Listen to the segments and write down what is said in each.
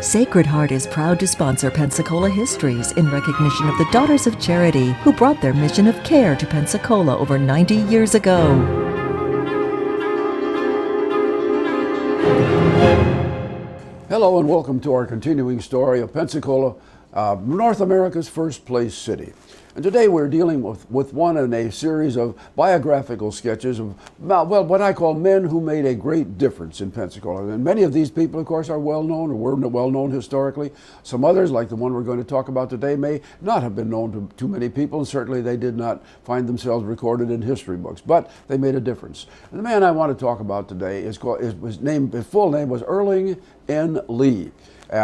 Sacred Heart is proud to sponsor Pensacola Histories in recognition of the Daughters of Charity who brought their mission of care to Pensacola over 90 years ago. Hello and welcome to our continuing story of Pensacola, North America's first place city. And today we're dealing with one in a series of biographical sketches of, well, what I call men who made a great difference in Pensacola. And many of these people, of course, are well known or were well known historically. Some others, like the one we're going to talk about today, may not have been known to too many people, and certainly they did not find themselves recorded in history books, but they made a difference. And the man I want to talk about today his full name was Erling N. Lee.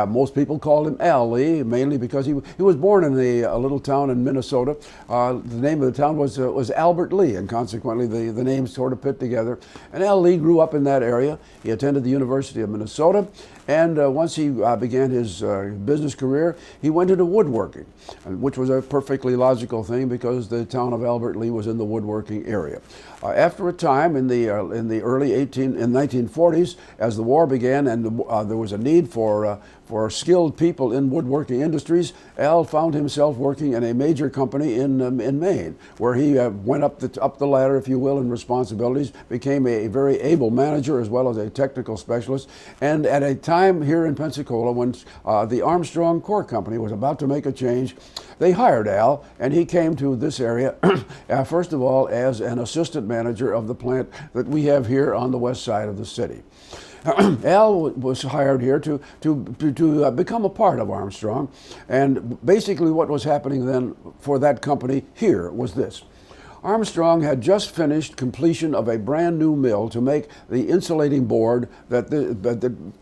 Most people called him Al Lee, mainly because he was born in a little town in Minnesota. The name of the town was Albert Lee, and consequently the names sort of fit together. And Al Lee grew up in that area. He attended the University of Minnesota, and once he began his business career, he went into woodworking, which was a perfectly logical thing because the town of Albert Lee was in the woodworking area. After a time in the early 1940s, as the war began and there was a need for skilled people in woodworking industries, Al found himself working in a major company in Maine, where he went up the ladder, if you will, in responsibilities, became a very able manager as well as a technical specialist. And at a time here in Pensacola when the Armstrong Core Company was about to make a change, they hired Al, and he came to this area, first of all, as an assistant manager of the plant that we have here on the west side of the city. Al was hired here to become a part of Armstrong, and basically what was happening then for that company here was this. Armstrong had just finished completion of a brand new mill to make the insulating board that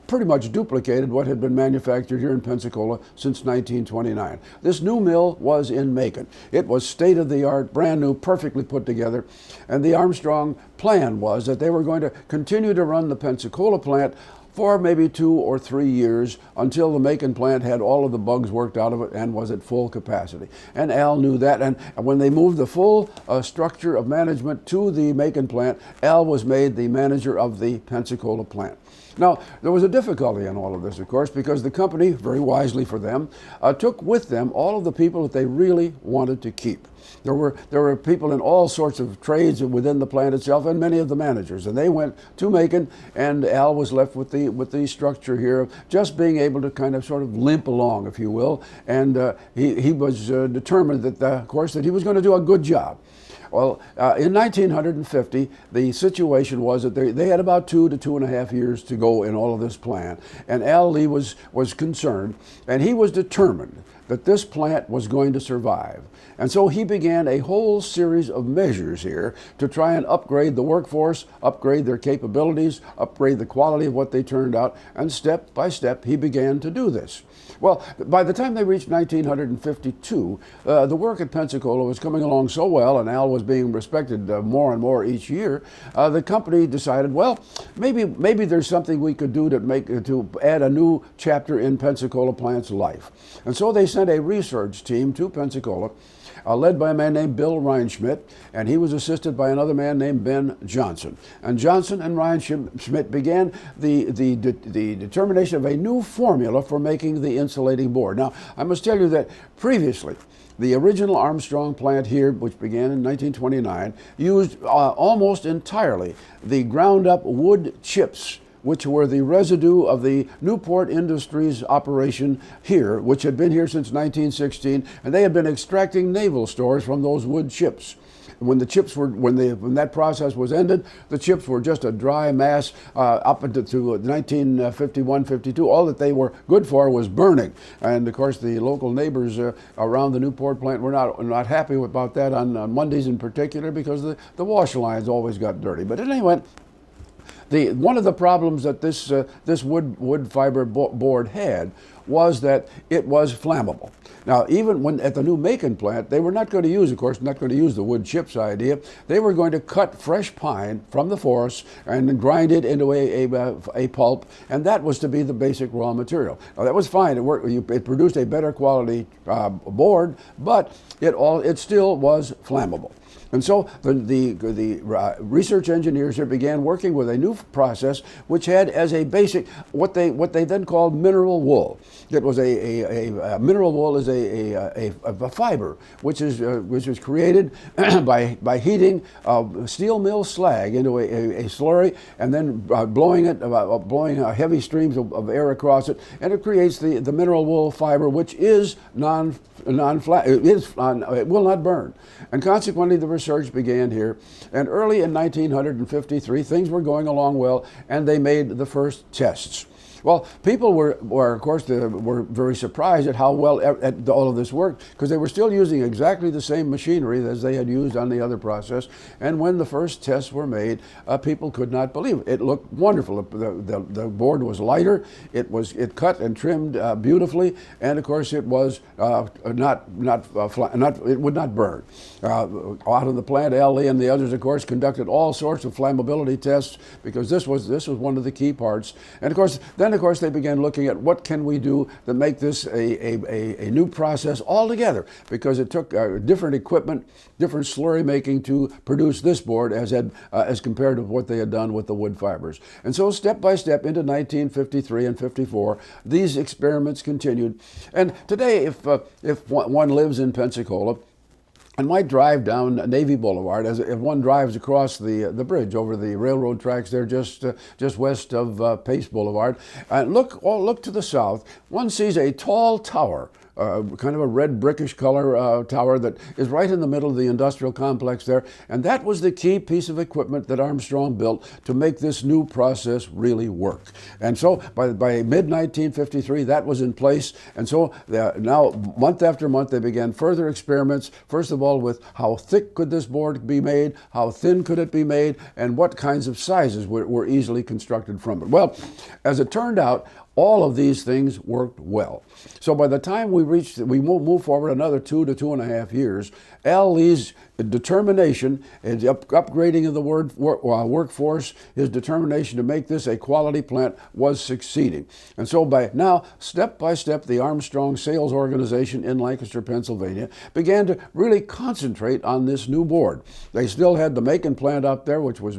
pretty much duplicated what had been manufactured here in Pensacola since 1929. This new mill was in Macon. It was state-of-the-art, brand new, perfectly put together, and the Armstrong plan was that they were going to continue to run the Pensacola plant for maybe 2 or 3 years until the Macon plant had all of the bugs worked out of it and was at full capacity. And Al knew that, and when they moved the full structure of management to the Macon plant, Al was made the manager of the Pensacola plant. Now, there was a difficulty in all of this, of course, because the company, very wisely for them, took with them all of the people that they really wanted to keep. There were people in all sorts of trades within the plant itself, and many of the managers. And they went to Macon, and Al was left with the structure here of just being able to kind of sort of limp along, if you will. And he was determined that, of course, that he was going to do a good job. Well, in 1950, the situation was that they had about 2 to 2.5 years to go in all of this plan. And Al Lee was concerned, and he was determined that this plant was going to survive. And so he began a whole series of measures here to try and upgrade the workforce, upgrade their capabilities, upgrade the quality of what they turned out, and step by step he began to do this. Well, by the time they reached 1952, the work at Pensacola was coming along so well, and Al was being respected more and more each year. The company decided, well, maybe there's something we could do to add a new chapter in Pensacola plant's life. And so they sent a research team to Pensacola, led by a man named Bill Reinschmidt, and he was assisted by another man named Ben Johnson. And Johnson and Reinschmidt began the determination of a new formula for making the insulating board. Now, I must tell you that previously, the original Armstrong plant here, which began in 1929, used almost entirely the ground-up wood chips, which were the residue of the Newport Industries operation here, which had been here since 1916, and they had been extracting naval stores from those wood chips. When that process was ended, the chips were just a dry mass up into 1951, 52. All that they were good for was burning, and of course the local neighbors around the Newport plant were not happy about that on Mondays in particular, because the wash lines always got dirty. But anyway, one of the problems that this wood fiber board had was that it was flammable. Now, even when at the new Macon plant, they were not going to use, of course, not going to use the wood chips idea. They were going to cut fresh pine from the forest and grind it into a pulp, and that was to be the basic raw material. Now, that was fine. It worked. It produced a better quality board, but it still was flammable. And so the research engineers here began working with a new process which had as a basic what they then called mineral wool. It was a mineral wool is a fiber which was created by heating steel mill slag into a slurry and then blowing heavy streams of air across it, and it creates the mineral wool fiber, which is non-flat. It will not burn. And consequently, the research began here. And early in 1953, things were going along well, and they made the first tests. Well, people were of course, were very surprised at how well all of this worked, because they were still using exactly the same machinery as they had used on the other process. And when the first tests were made, people could not believe it. It looked wonderful. The board was lighter. It cut and trimmed beautifully, and of course, it was it would not burn. Out of the plant, Al Lee and the others, of course, conducted all sorts of flammability tests, because this was one of the key parts. And of course, then of course they began looking at what can we do to make this a new process altogether, because it took different equipment, different slurry making to produce this board as compared to what they had done with the wood fibers. And so step by step into 1953 and 54, these experiments continued. And today, if one lives in Pensacola and might drive down Navy Boulevard, as if one drives across the bridge over the railroad tracks there, just west of Pace Boulevard, and look to the south, one sees a tall tower. Kind of a red brickish color tower that is right in the middle of the industrial complex there. And that was the key piece of equipment that Armstrong built to make this new process really work. And so by mid-1953, that was in place. And so now, month after month, they began further experiments, first of all with how thick could this board be made, how thin could it be made, and what kinds of sizes were easily constructed from it. Well, as it turned out, all of these things worked well. So by the time we moved forward another 2 to 2.5 years, Al Lee's determination, his upgrading of the workforce, his determination to make this a quality plant was succeeding. And so by now, step by step, the Armstrong sales organization in Lancaster, Pennsylvania, began to really concentrate on this new board. They still had the Macon plant up there, which was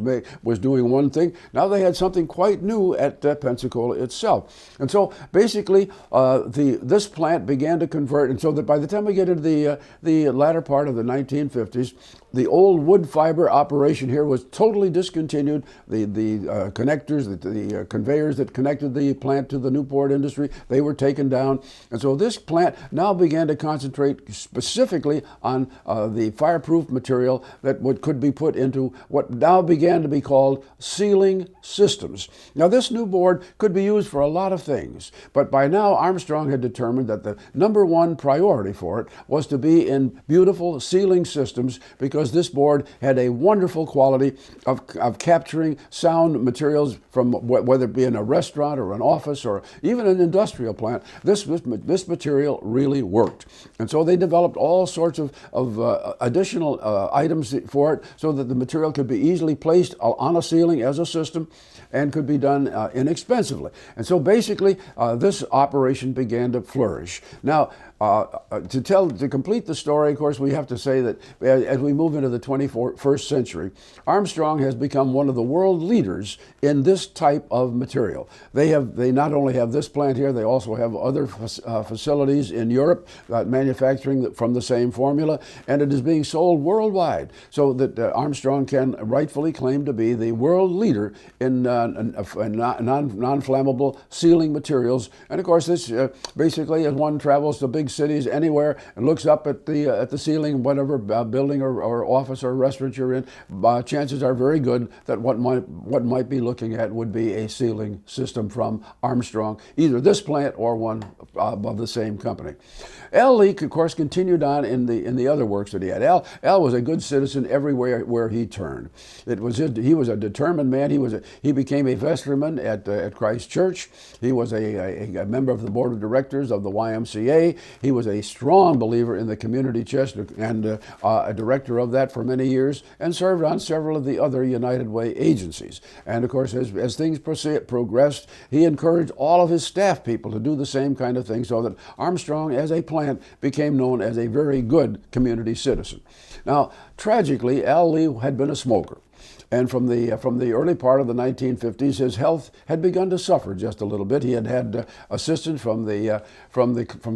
doing one thing. Now they had something quite new at Pensacola itself. And so basically, this plant began to convert, and so that by the time we get into the latter part of the 1950s, the old wood fiber operation here was totally discontinued. The connectors, the conveyors that connected the plant to the Newport industry, they were taken down. And so this plant now began to concentrate specifically on the fireproof material that could be put into what now began to be called sealing systems. Now this new board could be used for a lot of things, but by now Armstrong had determined that the #1 priority for it was to be in beautiful sealing systems, because this board had a wonderful quality of capturing sound materials from whether it be in a restaurant or an office or even an industrial plant. This material really worked. And so they developed all sorts of additional items for it, so that the material could be easily placed on a ceiling as a system and could be done inexpensively. And so basically this operation began to flourish. Now, to complete the story, of course, we have to say that as we move into the 21st century, Armstrong has become one of the world leaders in this type of material. They not only have this plant here, they also have other facilities in Europe manufacturing from the same formula, and it is being sold worldwide, so that Armstrong can rightfully claim to be the world leader in non-flammable sealing materials. And of course, this basically, as one travels to big cities anywhere and looks up at the ceiling, whatever building or office or restaurant you're in, chances are very good that what might be looking at would be a sealing system from Armstrong, either this plant or one of the same company. Al Lee, of course, continued on in the other works that he had. Al was a good citizen everywhere where he turned. He was a determined man. He became a vestryman at Christ Church. He was a member of the board of directors of the YMCA. He was a strong believer in the community chest and a director of that for many years, and served on several of the other United Way agencies. And of course, as things progressed, he encouraged all of his staff people to do the same kind of thing, so that Armstrong as a plant became known as a very good community citizen. Now, tragically, Al Lee had been a smoker. And from the early part of the 1950s, his health had begun to suffer just a little bit. He had had assistance from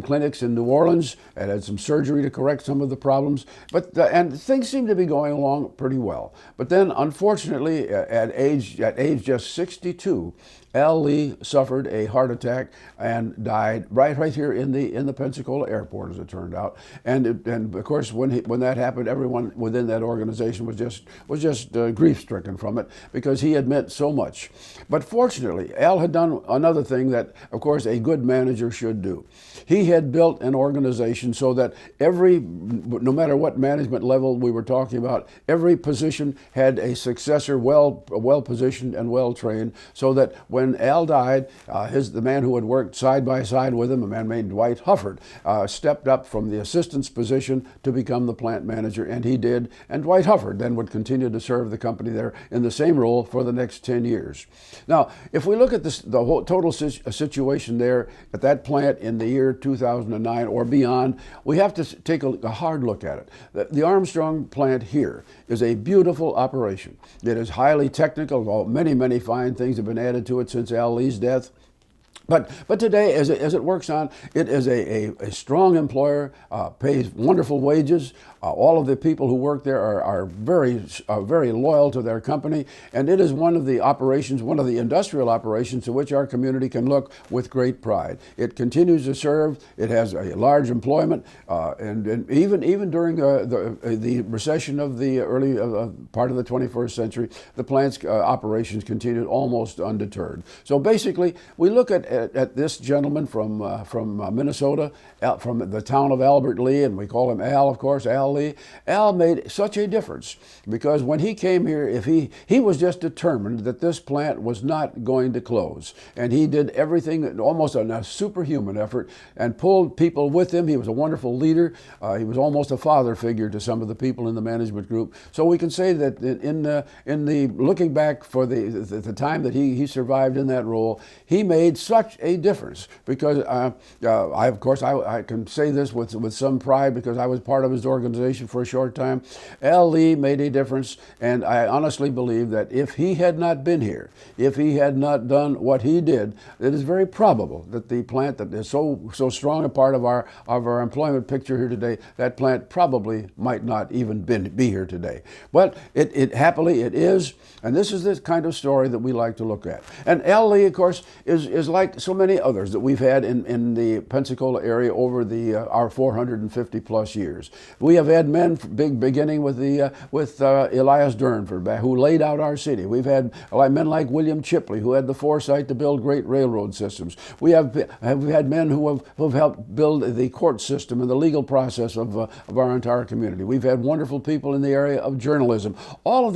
clinics in New Orleans, and had some surgery to correct some of the problems. And things seemed to be going along pretty well. But then, unfortunately, at age just 62, Al Lee suffered a heart attack and died right here in the Pensacola airport, as it turned out. And of course, when that happened, everyone within that organization was just grief-stricken from it, because he had meant so much. But fortunately, Al had done another thing that, of course, a good manager should do. He had built an organization so that no matter what management level we were talking about, every position had a successor well positioned and well trained, so that when Al died, the man who had worked side by side with him, a man named Dwight Hufford, stepped up from the assistant's position to become the plant manager, and he did. And Dwight Hufford then would continue to serve the company there in the same role for the next 10 years. Now, if we look at the whole total situation there at that plant in the year 2009 or beyond, we have to take a hard look at it. The Armstrong plant here is a beautiful operation. It is highly technical. Many fine things have been added to it since Al Lee's death. But today, as it works on, it is a strong employer, pays wonderful wages. All of the people who work there are very loyal to their company, and it is one of the industrial operations to which our community can look with great pride. It continues to serve. It has a large employment, and even during the recession of the early part of the 21st century, the plant's operations continued almost undeterred. So basically, we look at this gentleman from Minnesota, from the town of Albert Lee, and we call him Al, of course, Al Lee. Al made such a difference, because when he came here, he was just determined that this plant was not going to close, and he did everything almost on a superhuman effort and pulled people with him. He was a wonderful leader. He was almost a father figure to some of the people in the management group. So we can say that in the looking back for the time that he survived in that role, he made such a difference, because I can say this with some pride, because I was part of his organization for a short time. Al Lee made a difference, and I honestly believe that if he had not been here, if he had not done what he did, it is very probable that the plant that is so strong a part of our employment picture here today, that plant probably might not even be here today. But happily it is, and this is the kind of story that we like to look at. And Al Lee, of course, is like so many others that we've had in the Pensacola area over our 450 plus years. We have had men beginning with Elias Durnford, who laid out our city. We've had men like William Chipley, who had the foresight to build great railroad systems. We've had men who have helped build the court system and the legal process of our entire community. We've had wonderful people in the area of journalism. All of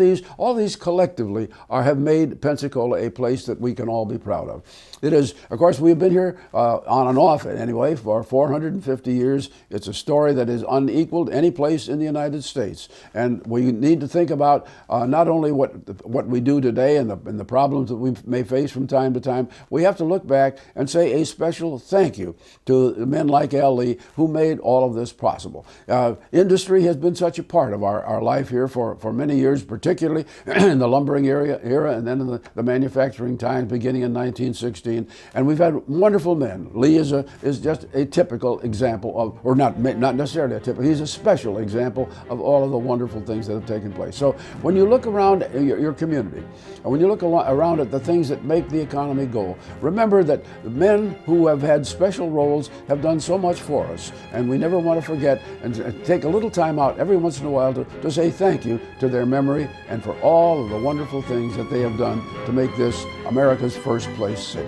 these collectively have made Pensacola a place that we can all be proud of. It is, of course, we've been here on and off anyway for 450 years. It's a story that is unequaled any place in the United States. And we need to think about not only what we do today and the problems that we may face from time to time. We have to look back and say a special thank you to men like Al Lee, who made all of this possible. Industry has been such a part of our life here for many years, particularly in the lumbering era and then in the manufacturing times beginning in 1916. And we've had wonderful men. Lee is just a typical example of, or not necessarily a typical, he's a special example of all of the wonderful things that have taken place. So when you look around your community, and when you look around at the things that make the economy go, remember that the men who have had special roles have done so much for us, and we never want to forget and take a little time out every once in a while to say thank you to their memory and for all of the wonderful things that they have done to make this America's first place city.